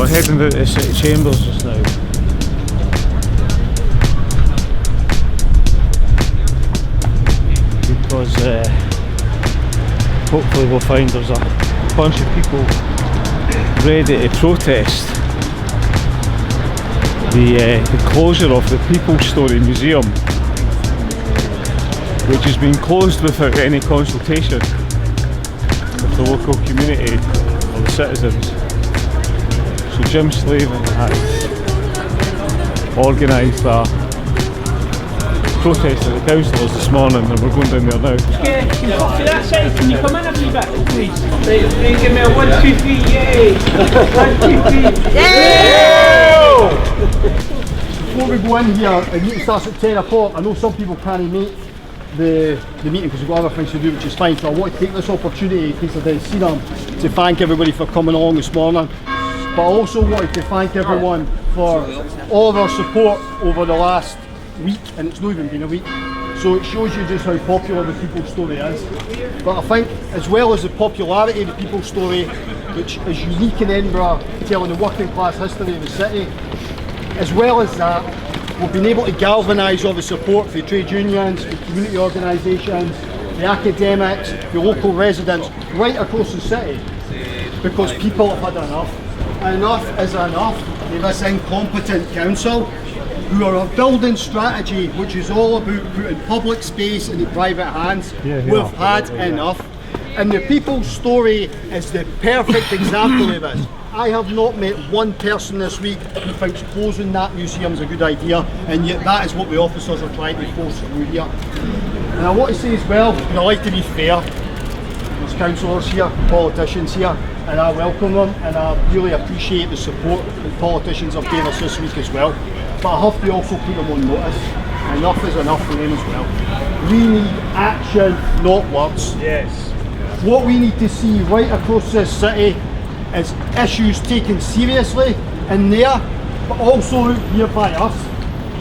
we're heading out to the City Chambers just now. Because hopefully we'll find there's a bunch of people ready to protest the closure of the People's Story Museum, which has been closed without any consultation with the local community or the citizens. So Jim Slaven has organised a protest of the councillors this morning, and we're going down there now. Okay, you can come to that side. Can you come in a wee bit, please? Right, give me a 1, 2, 3, yay! 1, 2, 3, yay! Before we go in here, the meeting starts at 10 o'clock. I know some people can't make the meeting because we've got other things to do, which is fine. So I want to take this opportunity, in case I didn't see them, to thank everybody for coming along this morning. But I also wanted to thank everyone for all of our support over the last week, and it's not even been a week. So it shows you just how popular the People's Story is. But I think, as well as the popularity of the People's Story, which is unique in Edinburgh, telling the working class history of the city, as well as that, we've been able to galvanise all the support for the trade unions, the community organisations, the academics, the local residents, right across the city, because people have had enough. Enough is enough of this incompetent council, who are a building strategy which is all about putting public space in the private hands. We've had enough. And the People's Story is the perfect example of this. I have not met one person this week who thinks closing that museum is a good idea, and yet that is what the officers are trying to force through here. And I want to say as well, and I like to be fair, there's councillors here, politicians here, and I welcome them, and I really appreciate the support that politicians have given us this week as well. But I have to also put them on notice. Enough is enough for them as well. We need action, not words. Yes. What we need to see right across this city is issues taken seriously in there, but also out here by us.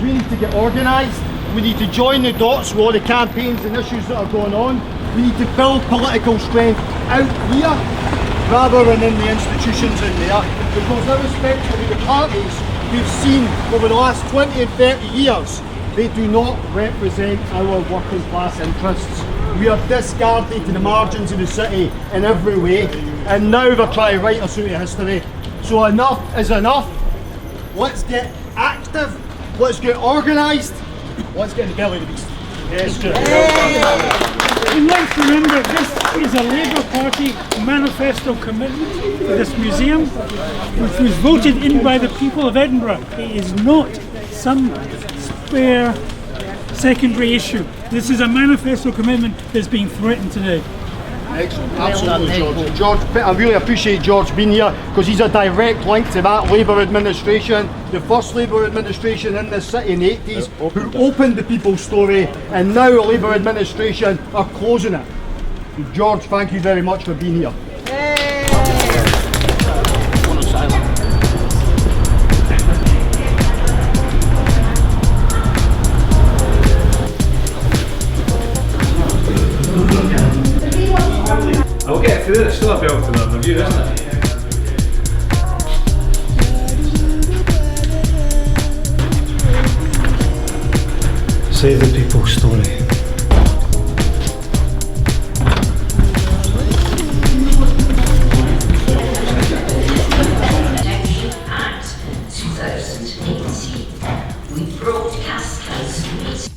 We need to get organised. We need to join the dots with all the campaigns and issues that are going on. We need to build political strength out here rather than in the institutions in there, because irrespective of the parties we've seen over the last 20 and 30 years, they do not represent our working class interests. We are discarded to the margins of the city in every way, and now they're trying to write us out of history. So enough is enough. Let's get active, let's get organised, let's get in the belly of the beast. Yes, And let's remember, this is a Labour Party manifesto commitment for this museum, which was voted in by the people of Edinburgh. It is not some spare secondary issue. This is a manifesto commitment that's being threatened today. Excellent, absolutely, George. I really appreciate George being here, because he's a direct link to that Labour administration, the first Labour administration in this city in the 80s, who opened the People's Story, and now the Labour administration are closing it. George, thank you very much for being here. I'll get through it, it's still a belt to the review, isn't it? Save the People's Story.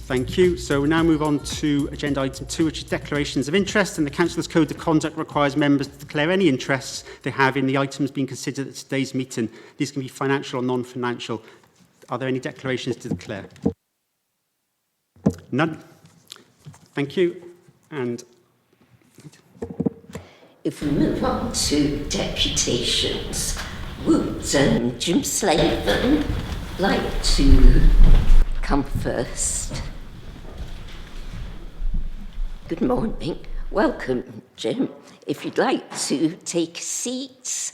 Thank you. So we now move on to agenda item 2, which is declarations of interest, and the Councillors' Code of Conduct requires members to declare any interests they have in the items being considered at today's meeting. These can be financial or non-financial. Are there any declarations to declare? None. Thank you. And if we move on to deputations, would Jim Slaven like to come first? Good morning. Welcome, Jim. If you'd like to take a seat,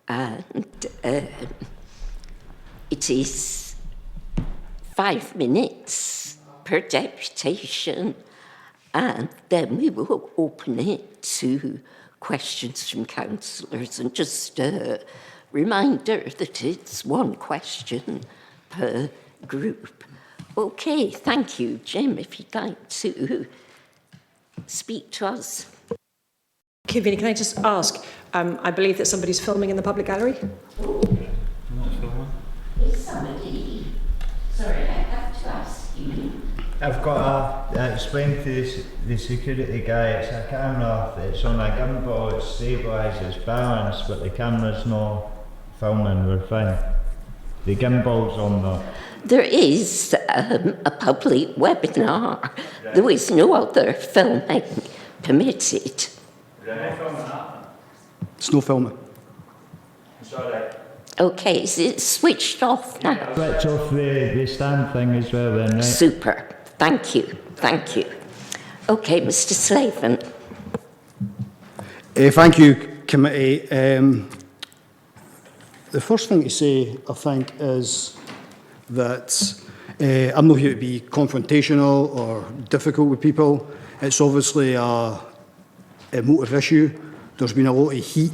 and it is 5 minutes per deputation, and then we will open it to questions from councillors. And just Reminder that it's one question per group. Okay, thank you. Jim, if you'd like to speak to us. Kevin, can I just ask, I believe that somebody's filming in the public gallery? Is somebody... Sorry, I have to ask you. I've got to explain to the security guy, it's a camera, it's on a gimbal, it's stabilised, it's balanced, but the camera's not filming, we're fine. The gimbal's on There is a public webinar. There is no other filming permitted. It's no filming. Okay, is it switched off now? Switch off the stand thing as well then, right? Super. Thank you. Thank you. Okay, Mr. Slaven. Thank you, committee. The first thing to say, I think, is that I'm not here to be confrontational or difficult with people. It's obviously a emotive issue. There's been a lot of heat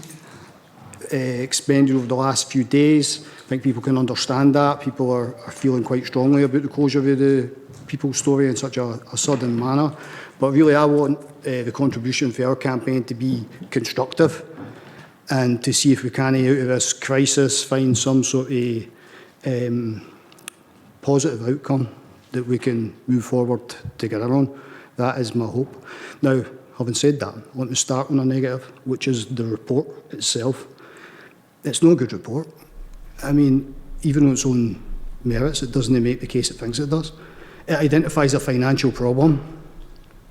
expended over the last few days. I think people can understand that. People are feeling quite strongly about the closure of the People's Story in such a sudden manner. But really, I want the contribution for our campaign to be constructive and to see if we can, out of this crisis, find some sort of positive outcome that we can move forward together on. That is my hope. Now, having said that, I want to start on a negative, which is the report itself. It's not a good report. I mean, even on its own merits, it doesn't make the case it thinks it does. It identifies a financial problem.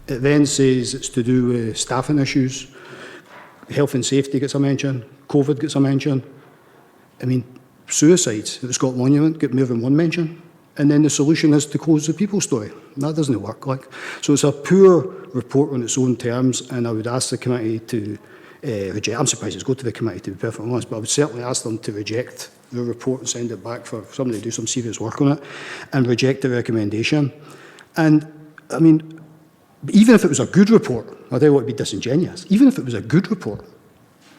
It then says it's to do with staffing issues. Health and safety gets a mention. COVID gets a mention. I mean, suicides at the Scott Monument get more than one mention. And then the solution is to close the People's Story. That doesn't work. So it's a poor report on its own terms, and I would ask the committee to reject. I'm surprised it's go to the committee, to be perfectly honest, but I would certainly ask them to reject the report and send it back for somebody to do some serious work on it, and reject the recommendation. And, I mean, even if it was a good report, I don't want to be disingenuous, even if it was a good report,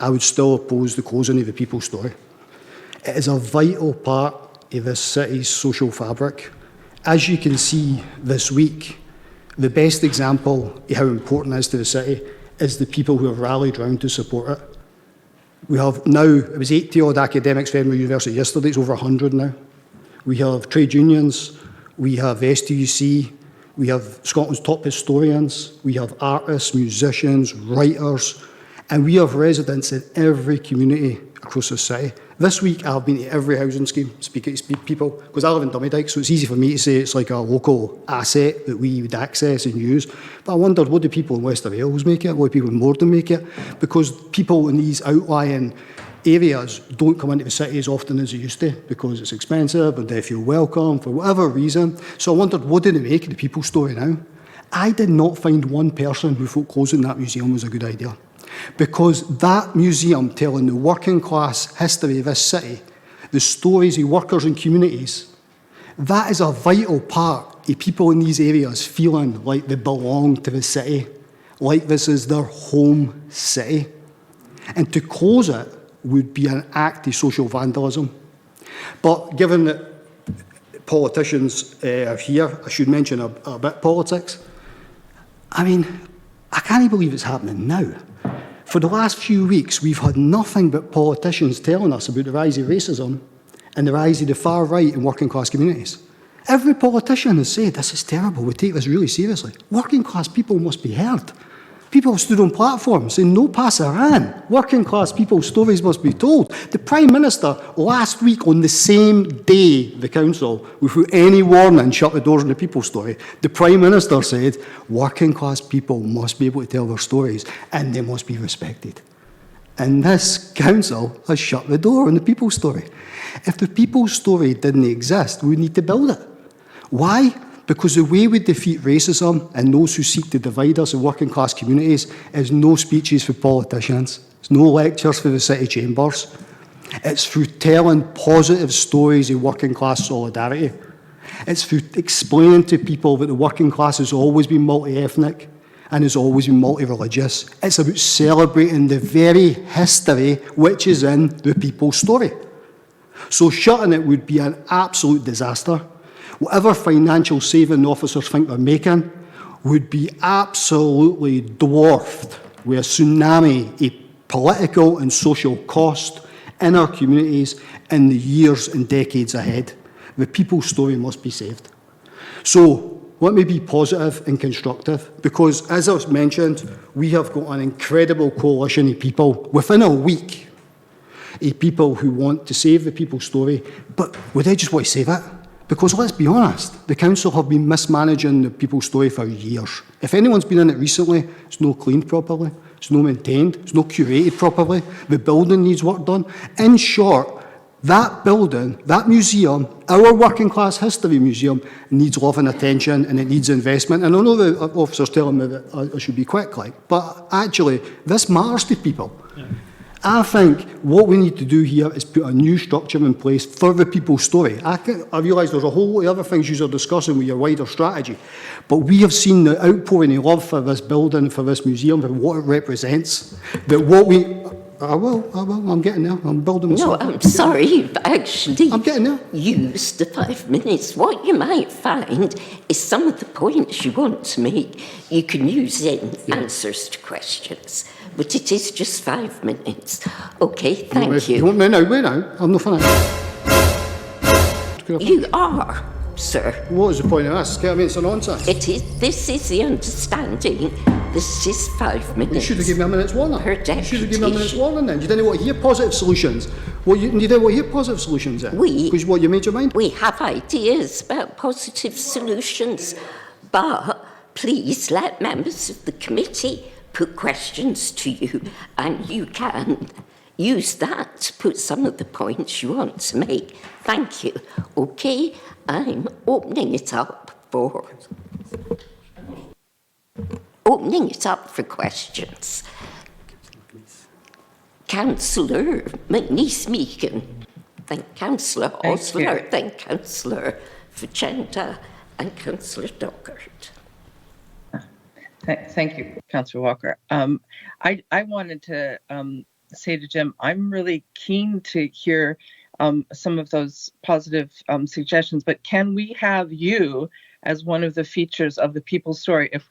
I would still oppose the closing of the People's Story. It is a vital part of this city's social fabric. As you can see this week, the best example of how important it is to the city is the people who have rallied round to support it. We have now, it was 80 odd academics for Edinburgh University yesterday, it's over 100 now. We have trade unions, we have STUC, we have Scotland's top historians, we have artists, musicians, writers, and we have residents in every community across the city. This week I've been to every housing scheme speaking to people, because I live in Dummy Dyke, so it's easy for me to say it's like a local asset that we would access and use. But I wondered, what do people in West of Wales make it? What do people in Morden make it? Because people in these outlying areas don't come into the city as often as they used to, because it's expensive and they feel welcome for whatever reason. So I wondered, what do they make of the People's Story now? I did not find one person who thought closing that museum was a good idea. Because that museum telling the working class history of this city, the stories of workers and communities, that is a vital part of people in these areas feeling like they belong to the city, like this is their home city. And to close it would be an act of social vandalism. But given that politicians are here, I should mention a bit politics. I mean, I can't believe it's happening now. For the last few weeks, we've had nothing but politicians telling us about the rise of racism and the rise of the far right in working class communities. Every politician has said, this is terrible, we take this really seriously. Working class people must be heard. People have stood on platforms saying, no passaran. Working class people's stories must be told. The Prime Minister last week, on the same day the Council, without any warning, shut the doors on the People's Story, the Prime Minister said, working class people must be able to tell their stories and they must be respected. And this Council has shut the door on the People's Story. If the People's Story didn't exist, we need to build it. Why? Because the way we defeat racism and those who seek to divide us in working class communities is no speeches for politicians, it's no lectures for the city chambers. It's through telling positive stories of working class solidarity. It's through explaining to people that the working class has always been multi-ethnic and has always been multi-religious. It's about celebrating the very history which is in the people's story. So shutting it would be an absolute disaster. Whatever financial saving officers think they're making would be absolutely dwarfed with a tsunami of political and social cost in our communities in the years and decades ahead. The people's story must be saved. So let me be positive and constructive, because as I was mentioned, we have got an incredible coalition of people within a week, of people who want to save the people's story, but would they just want to save it? Because let's be honest, the council have been mismanaging the people's story for years. If anyone's been in it recently, it's not cleaned properly, it's not maintained, it's not curated properly, the building needs work done. In short, that building, that museum, our working class history museum, needs love and attention, and it needs investment. And I know the officer's telling me that I should be quick, but actually, this matters to people. Yeah. I think what we need to do here is put a new structure in place for the people's story. I realise there's a whole lot of other things you are discussing with your wider strategy, but we have seen the outpouring of love for this building, for this museum, for what it represents. That what we... I will, I'm getting there, I'm building myself. No, I'm sorry, you've actually I'm getting there. used the 5 minutes. What you might find is some of the points you want to make, you can use in answers to questions. But it is just 5 minutes. Okay, thank you. You want me now? Wait now, I'm not finished. You are, sir. What is the point of this? I mean, it's a nonsense. This is the understanding. This is 5 minutes. You should have given me a minute's warning. Per You should have given me a minute's warning then. You didn't want to hear positive solutions. You didn't want to hear positive solutions then. Because what, you made your mind? We have ideas about positive solutions, but please let members of the committee put questions to you, and you can use that to put some of the points you want to make. Thank you. Okay, I'm opening it up for questions. Councillor McNeice-Meakin, then Councillor Osler, then Councillor Fagenda, and Councillor Dockert. Thank you, Councillor Walker. I wanted to say to Jim, I'm really keen to hear some of those positive suggestions, but can we have you as one of the features of the people's story if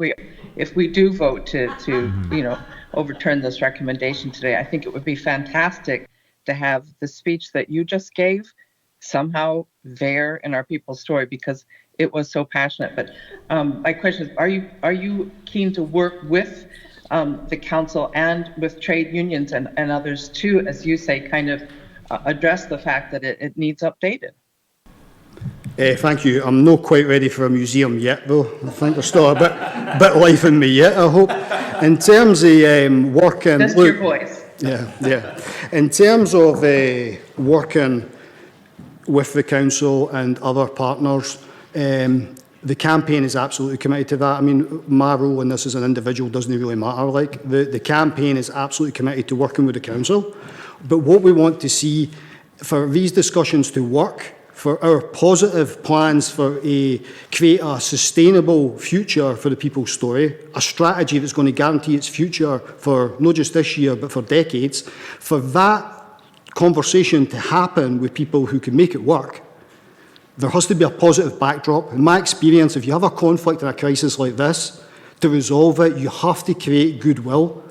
we do vote to overturn this recommendation today? I think it would be fantastic to have the speech that you just gave somehow there in our people's story, because it was so passionate. But my question is, are you keen to work with the council and with trade unions and others to, as you say, kind of address the fact that it needs updated? Thank you. I'm not quite ready for a museum yet, though. I think there's still a bit life in me yet, I hope. In terms of working... Just your voice. Yeah. In terms of working with the council and other partners, the campaign is absolutely committed to that. I mean, my role in this as an individual doesn't really matter. The campaign is absolutely committed to working with the council. But what we want to see for these discussions to work, for our positive plans for create a sustainable future for the people's story, a strategy that's going to guarantee its future for not just this year, but for decades, for that conversation to happen with people who can make it work, there has to be a positive backdrop. In my experience, if you have a conflict and a crisis like this, to resolve it, you have to create goodwill.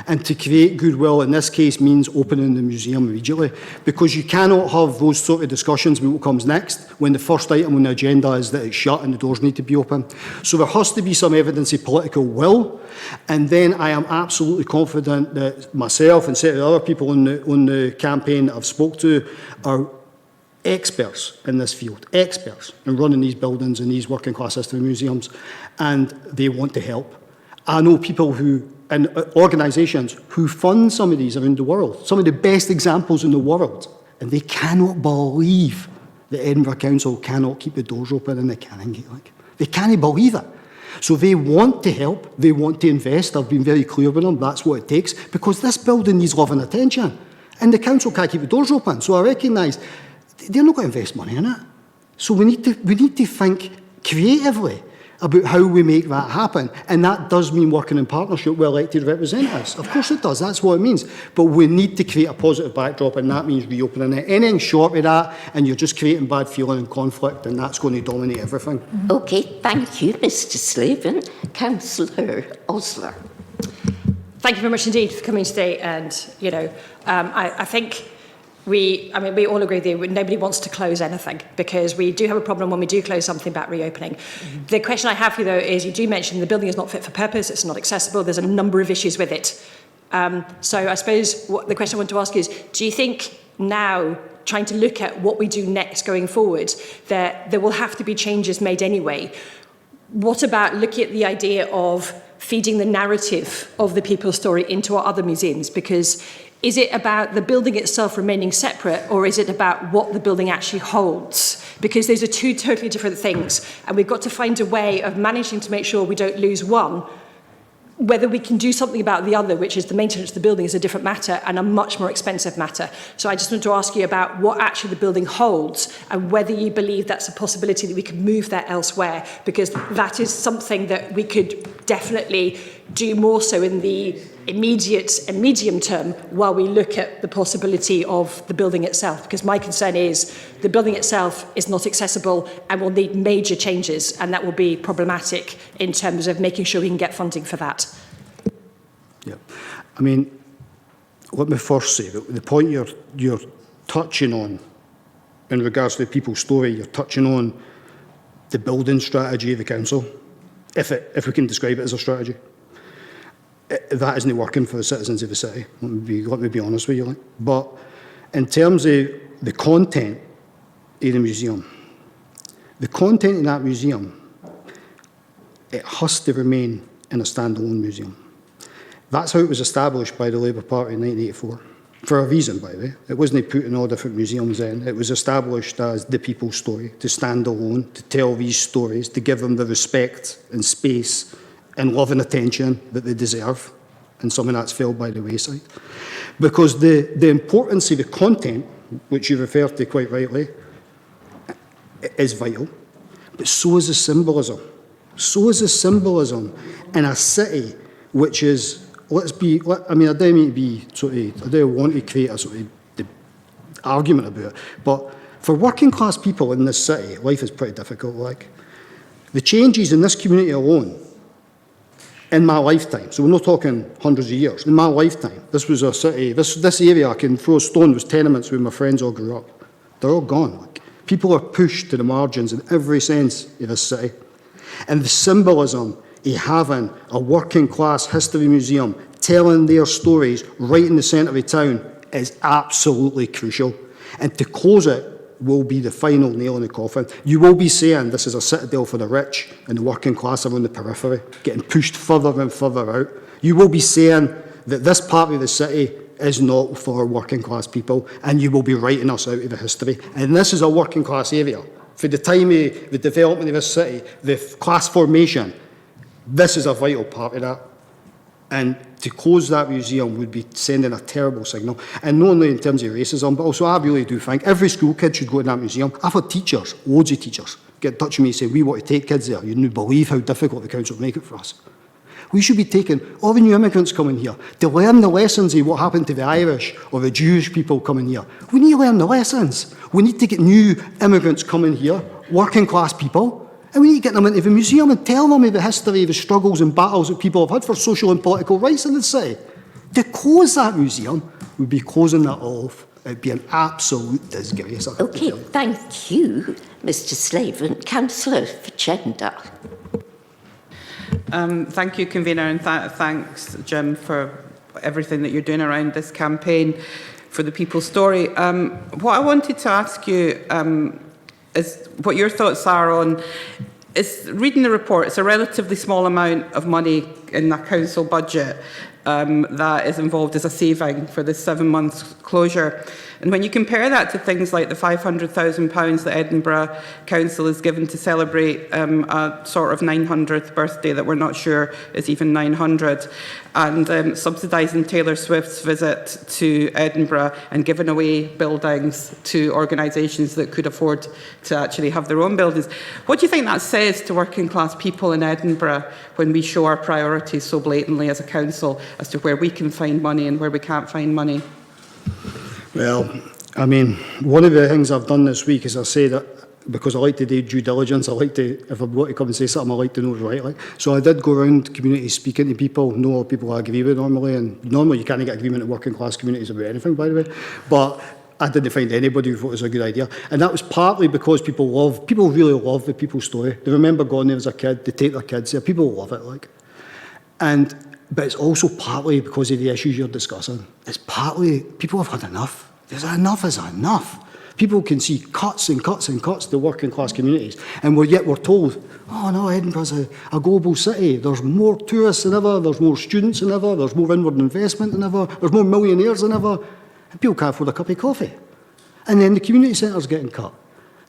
And to create goodwill in this case means opening the museum immediately, because you cannot have those sort of discussions about what comes next when the first item on the agenda is that it's shut and the doors need to be open. So there has to be some evidence of political will, and then I am absolutely confident that myself and certain other people on the campaign that I've spoke to are experts in this field, experts in running these buildings and these working class history museums, and they want to help. I know people and organisations who fund some of these around the world, some of the best examples in the world, and they cannot believe the Edinburgh Council cannot keep the doors open in the Canning Gate. They can't believe it. So they want to help, they want to invest. I've been very clear with them, that's what it takes, because this building needs love and attention, and the council can't keep the doors open. So I recognise they're not going to invest money in it. So we need to think creatively about how we make that happen. And that does mean working in partnership with elected representatives. Of course it does, that's what it means. But we need to create a positive backdrop, and that means reopening it. Anything short of that, and you're just creating bad feeling and conflict, and that's going to dominate everything. Okay, thank you, Mr. Slaven. Councillor Osler. Thank you very much indeed for coming today. And, I think we all agree that nobody wants to close anything, because we do have a problem when we do close something about reopening. The question I have for you, though, is you do mention the building is not fit for purpose, it's not accessible, there's a number of issues with it. So I suppose the question I want to ask is, do you think now, trying to look at what we do next going forward, that there will have to be changes made anyway? What about looking at the idea of feeding the narrative of the people's story into our other museums? Because is it about the building itself remaining separate, or is it about what the building actually holds? Because those are two totally different things, and we've got to find a way of managing to make sure we don't lose one. Whether we can do something about the other, which is the maintenance of the building, is a different matter and a much more expensive matter. So I just want to ask you about what actually the building holds, and whether you believe that's a possibility that we could move that elsewhere, because that is something that we could definitely do more so in the immediate and medium term, while we look at the possibility of the building itself. Because my concern is the building itself is not accessible and will need major changes, and that will be problematic in terms of making sure we can get funding for that. Yeah, I mean, let me first say that the point you're touching on in regards to the people's story, you're touching on the building strategy of the council, if we can describe it as a strategy. That isn't working for the citizens of the city. Let me be honest with you. Like. But in terms of the content of the museum, the content in that museum, it has to remain in a standalone museum. That's how it was established by the Labour Party in 1984. For a reason, by the way. It wasn't put in all different museums then. It was established as the people's story, to stand alone, to tell these stories, to give them the respect and space and love and attention that they deserve, and something that's fell by the wayside. Because the importance of the content, which you referred to quite rightly, is vital, but so is the symbolism. So is the symbolism in a city which is, I don't mean to be I don't want to create a sort of argument about it, but for working class people in this city, life is pretty difficult. Like, the changes in this community alone, in my lifetime, so we're not talking hundreds of years, in my lifetime, this was a city, this area I can throw a stone was tenements where my friends all grew up. They're all gone. Like, people are pushed to the margins in every sense of this city. And the symbolism of having a working class history museum telling their stories right in the centre of town is absolutely crucial. And to close it will be the final nail in the coffin. You will be saying this is a citadel for the rich, and the working class are on the periphery, getting pushed further and further out. You will be saying that this part of the city is not for working class people, and you will be writing us out of the history. And this is a working class area. For the time of the development of this city, the class formation, this is a vital part of that. And to close that museum would be sending a terrible signal. And not only in terms of racism, but also I really do think every school kid should go to that museum. I've had teachers, loads of teachers, get in touch with me and say, we want to take kids there. You don't believe how difficult the council make it for us. We should be taking all the new immigrants coming here to learn the lessons of what happened to the Irish or the Jewish people coming here. We need to learn the lessons. We need to get new immigrants coming here, working class people, and we need to get them into the museum and tell them of the history of the struggles and battles that people have had for social and political rights in the city. To close that museum would be closing that off. It would be an absolute disgrace. Okay, thank you, Mr. Slaven. Councillor for Gender. Thank you, Convener, and thanks, Jim, for everything that you're doing around this campaign for the people's story. What I wanted to ask you is what your thoughts are on, is reading the report, it's a relatively small amount of money in a council budget that is involved as a saving for the 7 months closure. And when you compare that to things like the £500,000 that Edinburgh Council is given to celebrate a sort of 900th birthday that we're not sure is even 900, and subsidising Taylor Swift's visit to Edinburgh and giving away buildings to organisations that could afford to actually have their own buildings, what do you think that says to working class people in Edinburgh when we show our priorities so blatantly as a council as to where we can find money and where we can't find money? Well, I mean, one of the things I've done this week is I say that because I like to do due diligence, I like to, if I want to come and say something, I like to know it's right. Like. So I did go around communities speaking to people, know all people I agree with normally, and normally you can't get agreement in working class communities about anything, by the way. But I didn't find anybody who thought it was a good idea. And that was partly because people really love the people's story. They remember going there as a kid, they take their kids there, people love it, like. But it's also partly because of the issues you're discussing. It's partly, people have had enough. There's enough is enough. People can see cuts and cuts and cuts to working class communities. And yet we're told, oh no, Edinburgh's a global city. There's more tourists than ever, there's more students than ever, there's more inward investment than ever, there's more millionaires than ever. And people can't afford a cup of coffee. And then the community centre's getting cut.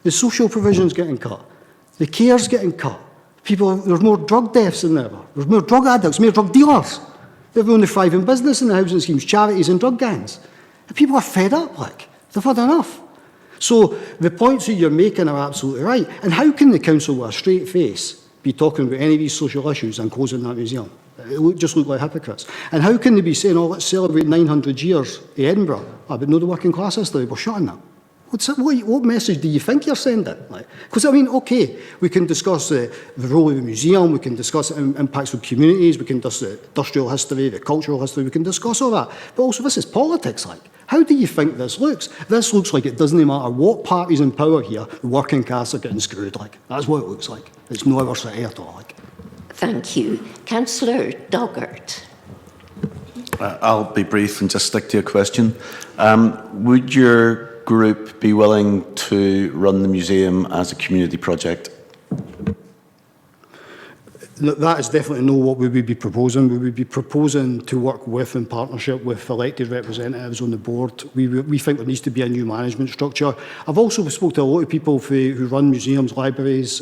The social provision's getting cut. The care's getting cut. There's more drug deaths than ever. There's more drug addicts, more drug dealers. There's only thriving business in the housing schemes, charities and drug gangs. And people are fed up, like. They've had enough. So the points that you're making are absolutely right. And how can the council with a straight face be talking about any of these social issues and closing that museum? It just look like hypocrites. And how can they be saying, oh, let's celebrate 900 years in Edinburgh, but no the working class history? We're shutting that. What message do you think you're sending? Because, I mean, OK, we can discuss the role of the museum, we can discuss the impacts of communities, we can discuss the industrial history, the cultural history, we can discuss all that. But also, this is politics, like. How do you think this looks? This looks like it doesn't matter what party's in power here, the working class are getting screwed, like. That's what it looks like. It's no other city at all, like. Thank you. Councillor Doggart. I'll be brief and just stick to a question. Would your group be willing to run the museum as a community project? That is definitely not what we would be proposing. We would be proposing to work with, in partnership with elected representatives on the board. We think there needs to be a new management structure. I've also spoken to a lot of people who run museums, libraries,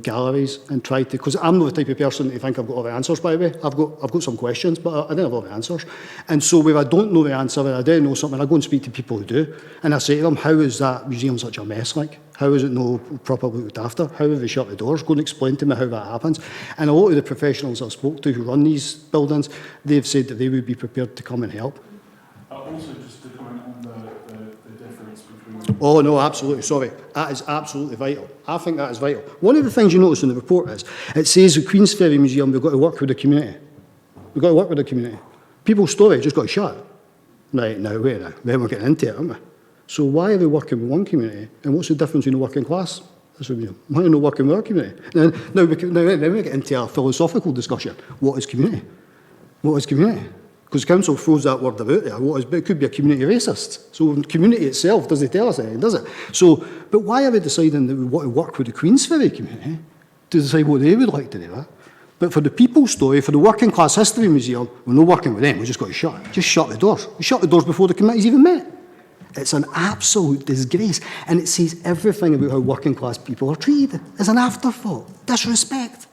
galleries, and tried to, because I'm not the type of person to think I've got all the answers, by the way. I've got some questions, but I don't have all the answers. And so if I don't know the answer and I don't know something, I go and speak to people who do. And I say to them, how is that museum such a mess, like? How is it not properly looked after? How have they shut the doors? Go and explain to me how that happens. And a lot of the professionals I've spoke to who run these buildings, they've said that they would be prepared to come and help. Also, just to comment on the difference between... Oh, no, absolutely, sorry. That is absolutely vital. I think that is vital. One of the things you notice in the report is, it says the Queensferry Museum, we've got to work with the community. We've got to work with the community. People's story just got to shut. Right, now, wait now. Then we're getting into it, aren't we? So why are they working with one community? And what's the difference in the working class? Why are they not working with our community? Now we get into a philosophical discussion. What is community? What is community? Because council throws that word about there. It could be a community racist. So community itself doesn't tell us anything, does it? So, but why are we deciding that we want to work with the Queensferry community to decide what they would like to do? But for the people's story, for the Working Class History Museum, we're not working with them. We've just got to shut the doors. We shut the doors before the committee's even met. It's an absolute disgrace. And it says everything about how working class people are treated as an afterthought. Disrespect.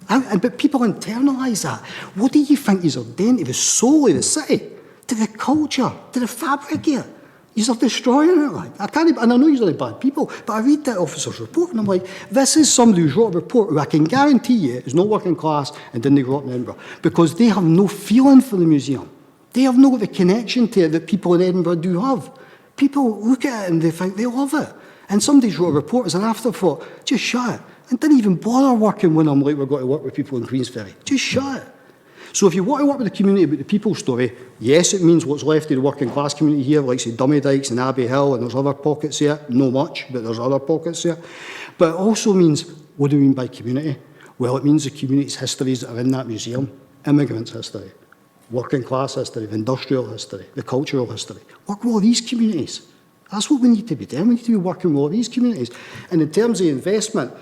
But people internalise that. What do you think you're doing to the soul of the city? To the culture? To the fabric here? You're destroying it, like. And I know you're bad people, but I read that officer's report and I'm like, this is somebody who's wrote a report who I can guarantee you is not working class and didn't grow up in Edinburgh, because they have no feeling for the museum. They have no the connection to it that people in Edinburgh do have. People look at it and they think they love it. And somebody's wrote a report as an afterthought. Just shut it. And didn't even bother working when I'm like, we're going to work with people in Queensferry. Just shut it. So if you want to work with the community about the people's story, yes, it means what's left of the working class community here, like say Dummy Dykes and Abbey Hill, and there's other pockets here. No much, but there's other pockets here. But it also means, what do we mean by community? Well, it means the community's histories that are in that museum. Immigrants' history, working class history, the industrial history, the cultural history. Work with all these communities. That's what we need to be doing. We need to be working with all these communities. And in terms of investment,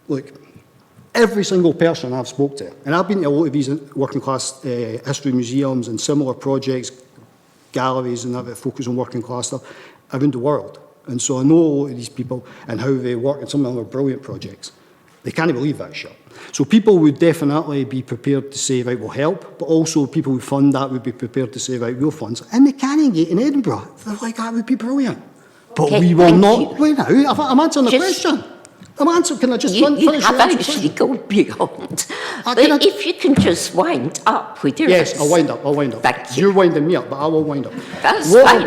look, every single person I've spoke to, and I've been to a lot of these working class history museums and similar projects, galleries and that focus on working class stuff around the world. And so I know a lot of these people and how they work, and some of them are brilliant projects. They can't believe that shit. So people would definitely be prepared to say, right, we'll help, but also people who fund that would be prepared to say, right, we'll fund it. And the Canongate in Edinburgh, they're like, that would be brilliant. But Okay, we will thank not. you. Wait now, I'm answering the question. I'm answering, can I just You finish have the answer? actually gone beyond. But can I- if you can just wind up with your Yes, answer. I'll wind up. Thank you. You're winding me up, but I will wind up. That's fine.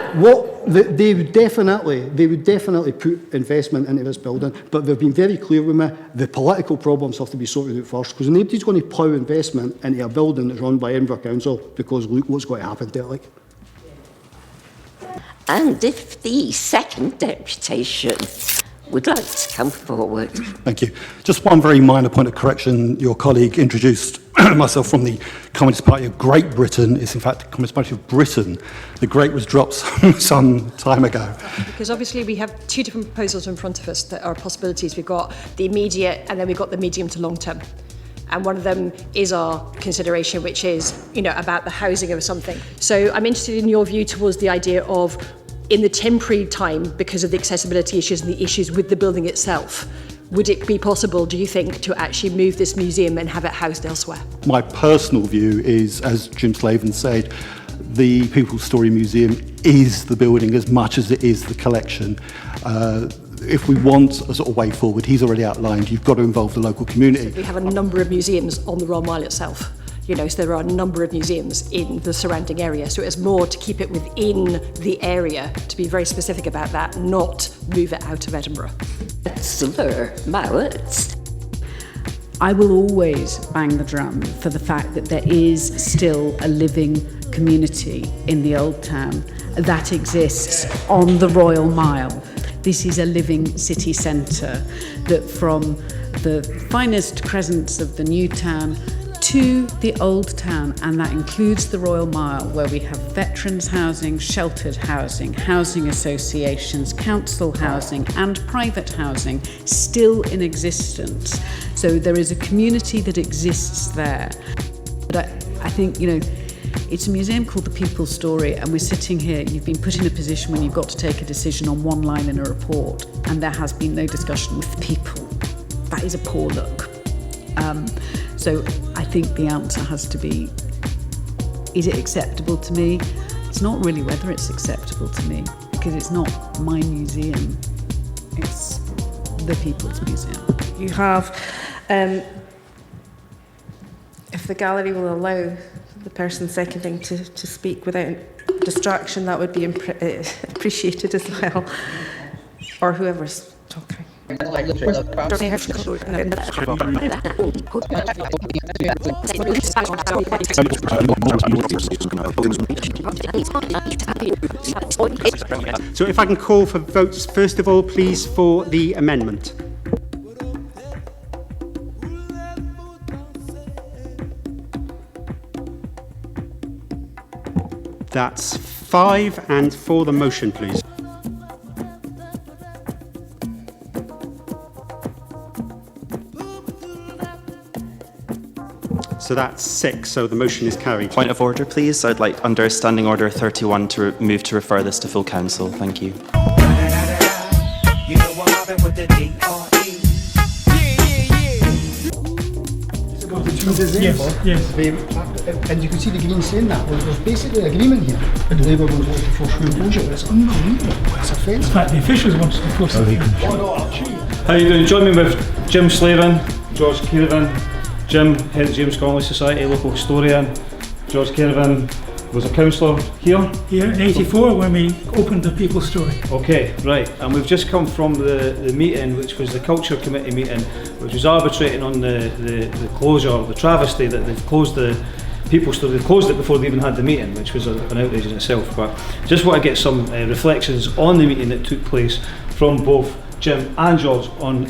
They would definitely put investment into this building, but they've been very clear with me, the political problems have to be sorted out first, because nobody's going to plough investment into a building that's run by Edinburgh Council, because look what's going to happen to it, like. And if the second deputation would like to come forward. Thank you. Just one very minor point of correction. Your colleague introduced myself from the Communist Party of Great Britain. It's in fact the Communist Party of Britain. The Great was dropped some time ago. Because obviously we have two different proposals in front of us that are possibilities. We've got the immediate and then we've got the medium to long term. And one of them is our consideration, which is, about the housing of something. So I'm interested in your view towards the idea of, in the temporary time, because of the accessibility issues and the issues with the building itself, would it be possible, do you think, to actually move this museum and have it housed elsewhere? My personal view is, as Jim Slaven said, the People's Story Museum is the building as much as it is the collection. If we want a sort of way forward, he's already outlined, you've got to involve the local community. We have a number of museums on the Royal Mile itself. So there are a number of museums in the surrounding area. So it's more to keep it within the area, to be very specific about that, not move it out of Edinburgh. Councillor Mowat. I will always bang the drum for the fact that there is still a living community in the Old Town that exists on the Royal Mile. This is a living city centre that from the finest crescents of the New Town to the Old Town, and that includes the Royal Mile, where we have veterans housing, sheltered housing, housing associations, council housing and private housing still in existence. So there is a community that exists there. But I think, it's a museum called The People's Story, and we're sitting here, you've been put in a position when you've got to take a decision on one line in a report, and there has been no discussion with the people. That is a poor look. So I think the answer has to be, is it acceptable to me? It's not really whether it's acceptable to me, because it's not my museum, it's the People's Museum. You have, if the gallery will allow the person seconding to speak without distraction, that would be appreciated as well, or whoever's talking. So if I can call for votes, first of all, please, for the amendment. That's 5, and for the motion, please. So that's 6, so the motion is carried. Point of order, please. I'd like, under Standing Order 31, to move to refer this to full council. Thank you. Yes. And you can see the Greens saying that. Well, there's basically agreement here. And Labour will vote for full closure. It's unbelievable. It's offensive. In fact, the officials wanted to force it. How you doing? Join me with Jim Slaven, George Kereven. Jim, head of James Connolly Society, local historian. George Kereven was a councillor here. Here in '84 when we opened the People's Story. Okay, right. And we've just come from the meeting, which was the Culture Committee meeting, which was arbitrating on the closure, the travesty that they've closed the People's Story. They closed it before they even had the meeting, which was an outrage in itself. But just want to get some reflections on the meeting that took place from both Jim and George on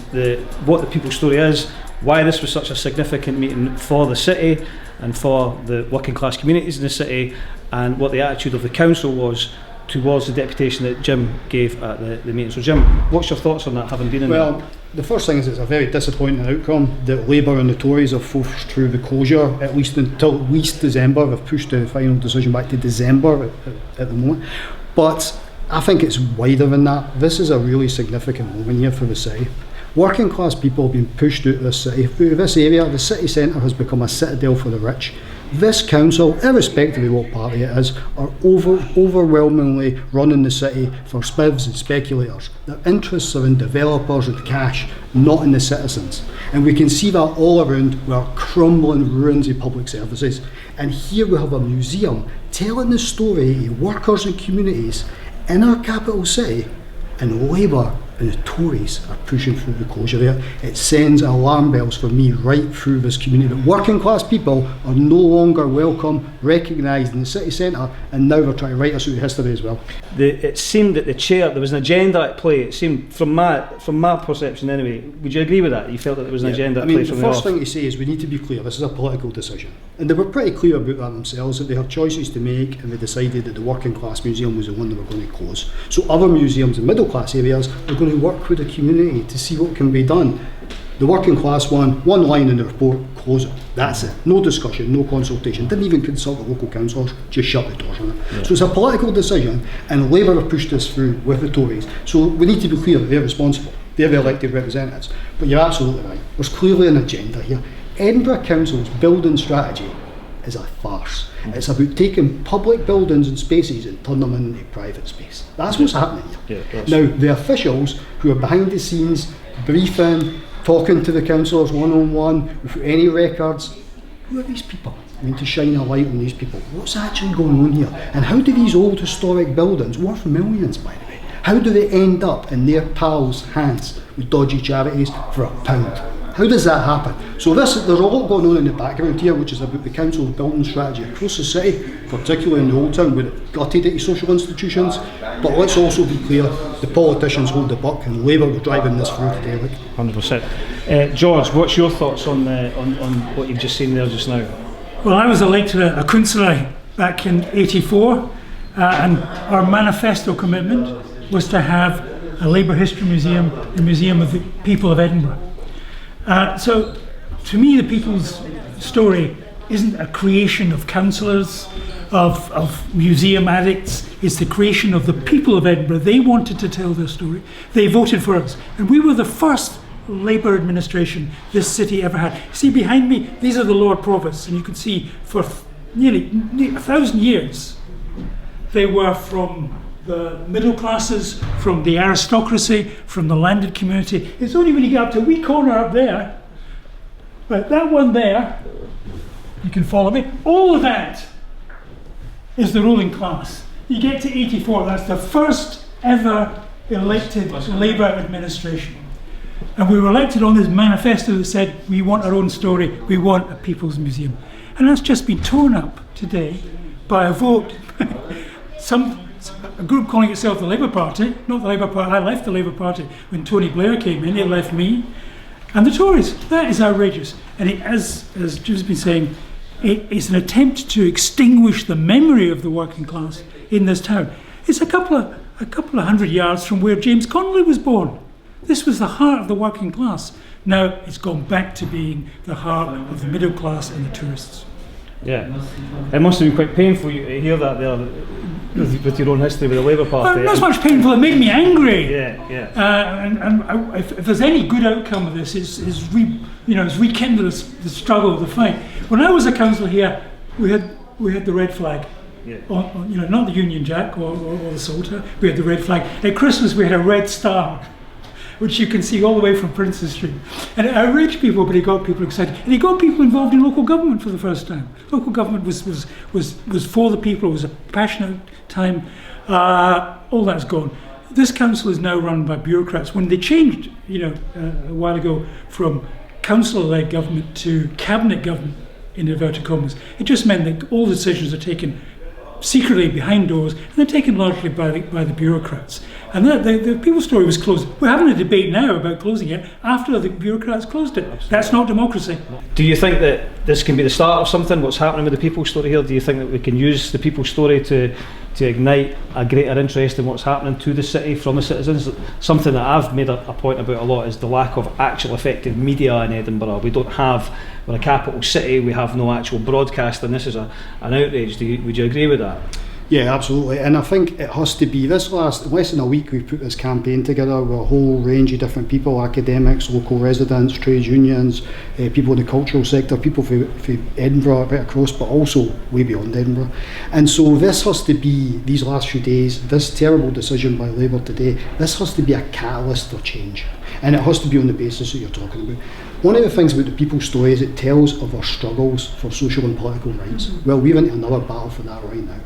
what the People's Story is, why this was such a significant meeting for the city and for the working class communities in the city, and what the attitude of the council was towards the deputation that Jim gave at the meeting. So Jim, what's your thoughts on that, having been in there? Well, the first thing is it's a very disappointing outcome that Labour and the Tories have forced through the closure, at least until at least December. They've pushed the final decision back to December at the moment. But I think it's wider than that. This is a really significant moment here for the city. Working class people have been pushed out of this city. Out of this area, the city centre has become a citadel for the rich. This council, irrespective of what party it is, are overwhelmingly running the city for spivs and speculators. Their interests are in developers and cash, not in the citizens. And we can see that all around with our crumbling ruins of public services. And here we have a museum telling the story of workers and communities in our capital city, and Labour and the Tories are pushing through the closure there. It sends alarm bells for me right through this community. That working class people are no longer welcome, recognised in the city centre, and now they're trying to write us out of history as well. It seemed that the chair, there was an agenda at play. It seemed, from my perception anyway, would you agree with that? You felt that there was an agenda at play from the off? The first thing to say is we need to be clear, this is a political decision. And they were pretty clear about that themselves, that they had choices to make, and they decided that the working class museum was the one they were going to close. So other museums in middle class areas are going to work with the community to see what can be done. The working class one line in the report, close it. That's it. No discussion, no consultation. Didn't even consult the local councillors, just shut the doors on it. Yeah. So it's a political decision, and Labour have pushed this through with the Tories. So we need to be clear that they're responsible. They're the elected representatives. But you're absolutely right. There's clearly an agenda here. Edinburgh Council's building strategy is a farce. It's about taking public buildings and spaces and turning them into private space. That's what's happening here. Yeah, now, the officials who are behind the scenes, briefing, talking to the councillors one-on-one, without any records, who are these people? I mean, to shine a light on these people. What's actually going on here? And how do these old historic buildings, worth millions by the way, how do they end up in their pals' hands with dodgy charities for £1? How does that happen? So there's a lot going on in the background here, which is about the council's building strategy across the city, particularly in the Old Town, where it gutted into social institutions. But let's also be clear, the politicians hold the buck, and Labour were driving this through today. 100%. George, what's your thoughts on what you've just seen there just now? Well, I was elected a councillor back in '84, and our manifesto commitment was to have a Labour History Museum, a museum of the people of Edinburgh. So, to me, the people's story isn't a creation of councillors, of museum addicts. It's the creation of the people of Edinburgh. They wanted to tell their story. They voted for us. And we were the first Labour administration this city ever had. See, behind me, these are the Lord Provosts. And you can see for nearly 1,000 years, they were from the middle classes, from the aristocracy, from the landed community. It's only when you get up to a wee corner up there, right, that one there, you can follow me, all of that is the ruling class. You get to 84, that's the first ever elected Labour administration. And we were elected on this manifesto that said, we want our own story, we want a people's museum. And that's just been torn up today by a vote. A group calling itself the Labour Party, not the Labour Party. I left the Labour Party when Tony Blair came in. He left me, and the Tories. That is outrageous. And as Jim's been saying, it's an attempt to extinguish the memory of the working class in this town. It's a couple of hundred yards from where James Connolly was born. This was the heart of the working class. Now it's gone back to being the heart of the middle class and the tourists. Yeah, it must have been quite painful to hear that there with your own history with the Labour Party. Not so much painful, it made me angry. Yeah. If there's any good outcome of this, is rekindle the struggle, the fight. When I was a councillor here, we had the red flag. Yeah. Not the Union Jack or the Salter. We had the red flag. At Christmas, we had a red star, which you can see all the way from Princes Street. And it outraged people, but it got people excited. And it got people involved in local government for the first time. Local government was for the people. It was a passionate time. All that's gone. This council is now run by bureaucrats. When they changed, a while ago, from council-led government to cabinet government, in inverted commas, it just meant that all decisions are taken secretly behind doors, and they're taken largely by the bureaucrats. And the people's story was closed. We're having a debate now about closing it after the bureaucrats closed it. Absolutely. That's not democracy. Do you think that this can be the start of something? What's happening with the people's story here? Do you think that we can use the people's story to to ignite a greater interest in what's happening to the city from the citizens. Something that I've made a point about a lot is the lack of actual effective media in Edinburgh. We don't have, we're a capital city, we have no actual broadcasting. This is an outrage. Would you agree with that? Yeah, absolutely. And I think it has to be, less than a week we've put this campaign together with a whole range of different people, academics, local residents, trade unions, people in the cultural sector, people from Edinburgh, right across, but also way beyond Edinburgh. And so this has to be, these last few days, this terrible decision by Labour today, this has to be a catalyst for change. And it has to be on the basis that you're talking about. One of the things about the People's Story is it tells of our struggles for social and political rights. Well, we're into another battle for that right now.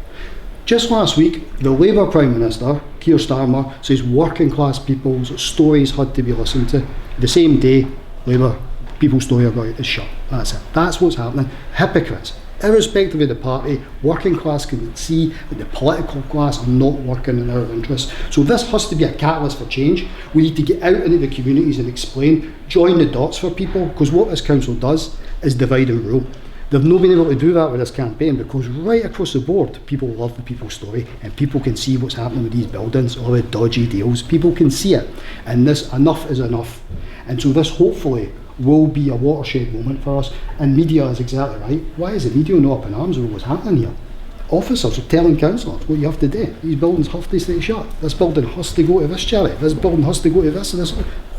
Just last week, the Labour Prime Minister, Keir Starmer, says working class people's stories had to be listened to. The same day, Labour People's Story is shut. That's it. That's what's happening. Hypocrites. Irrespective of the party, working class can see that the political class are not working in our interests. So this has to be a catalyst for change. We need to get out into the communities and explain, join the dots for people, because what this council does is divide and rule. They've not been able to do that with this campaign because right across the board, people love the People's Story and people can see what's happening with these buildings, all the dodgy deals. People can see it, and this enough is enough. And so this hopefully will be a watershed moment for us. And media is exactly right. Why is the media not up in arms with what's happening here? Officers are telling councillors what you have to do. These buildings have to stay shut. This building has to go to this charity. This building has to go to this and this.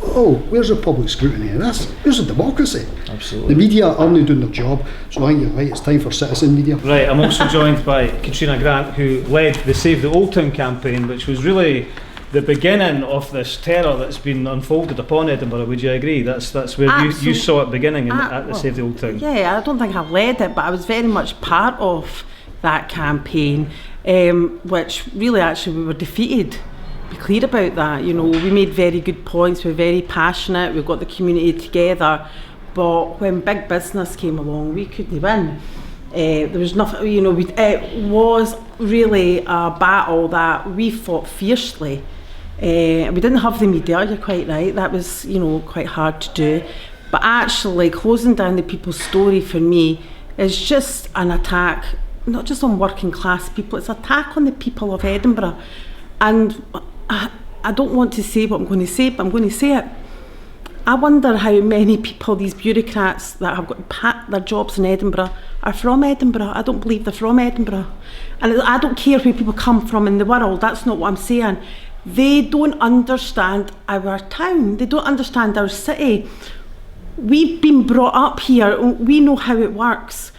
Oh, where's the public scrutiny of this? Where's the democracy? Absolutely. The media are not doing their job, so I think you're right, it's time for citizen media. Right, I'm also joined by Catriona Grant, who led the Save the Old Town campaign, which was really the beginning of this terror that's been unfolded upon Edinburgh. Would you agree? That's where you saw it beginning at the Save the Old Town. Yeah, I don't think I led it, but I was very much part of that campaign, which really actually we were defeated. Be clear about that. You know, we made very good points, we were very passionate, we got the community together, but when big business came along, we couldn't win. There was nothing, you know, it was really a battle that we fought fiercely. We didn't have the media, you're quite right, that was, you know, quite hard to do. But actually closing down the People's Story for me is just an attack, not just on working class people, it's an attack on the people of Edinburgh. And I don't want to say what I'm going to say, but I'm going to say it. I wonder how many people, these bureaucrats that have got their jobs in Edinburgh, are from Edinburgh. I don't believe they're from Edinburgh. And I don't care where people come from in the world, that's not what I'm saying. They don't understand our town, they don't understand our city. We've been brought up here, we know how it works.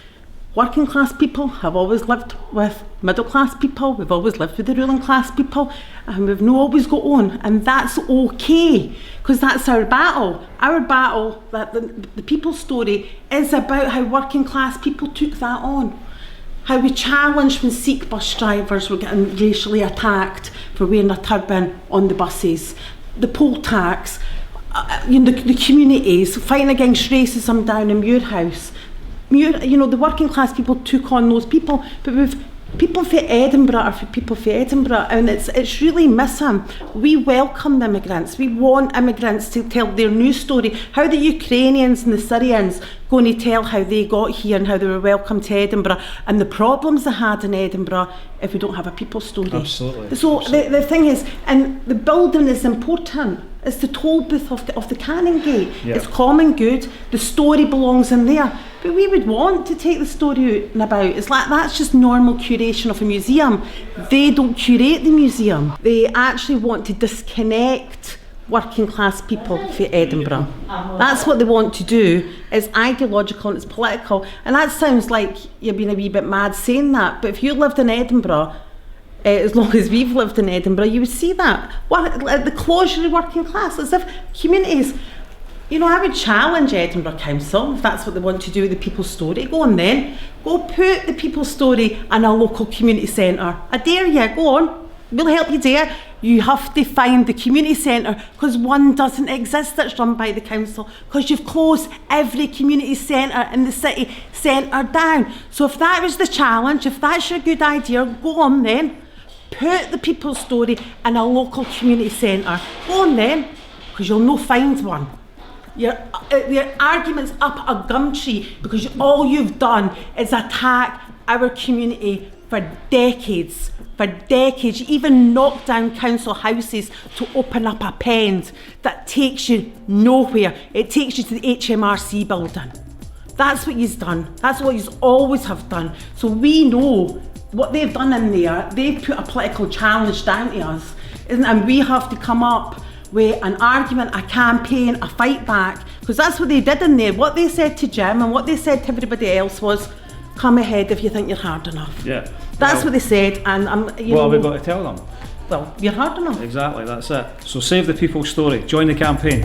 Working class people have always lived with middle class people, we've always lived with the ruling class people, and we've not always got on, and that's okay, because that's our battle. Our battle, that the People's Story, is about how working class people took that on. How we challenged when Sikh bus drivers were getting racially attacked for wearing a turban on the buses, the poll tax, you know, the communities, fighting against racism down in Muirhouse. You know, the working class people took on those people, but with people for Edinburgh are for people for Edinburgh, and it's really missing. We welcome the immigrants. We want immigrants to tell their news story. How are the Ukrainians and the Syrians going to tell how they got here and how they were welcomed to Edinburgh and the problems they had in Edinburgh if we don't have a People's Story? Absolutely. So the thing is, and the building is important. It's the toll booth of the Canongate. Yeah. It's common good. The story belongs in there. But we would want to take the story out and about. It's like that's just normal curation of a museum. They don't curate the museum. They actually want to disconnect working class people from Edinburgh. That's what they want to do. It's ideological and it's political. And that sounds like you're being a wee bit mad saying that. But if you lived in Edinburgh, as long as we've lived in Edinburgh, you would see that. The closure of working class, as if communities, you know, I would challenge Edinburgh Council, if that's what they want to do with the People's Story. Go on then, go put the People's Story in a local community centre. I dare you, go on, we'll help you there. You have to find the community centre, because one doesn't exist that's run by the council, because you've closed every community centre in the city centre down. So if that was the challenge, if that's your good idea, go on then. Put the People's Story in a local community centre. Go on then, because you'll no find one. Your argument's up a gum tree because all you've done is attack our community for decades. You even knocked down council houses to open up a pens that takes you nowhere. It takes you to the HMRC building. That's what you've done. That's what you always have done. So we know what they've done in there. They've put a political challenge down to us, and we have to come up with an argument, a campaign, a fight back, because that's what they did in there. What they said to Jim and what they said to everybody else was, come ahead if you think you're hard enough. Yeah. That's what they said, and what have we got to tell them? Well, you're hard enough. Exactly, that's it. So save the people's story. Join the campaign.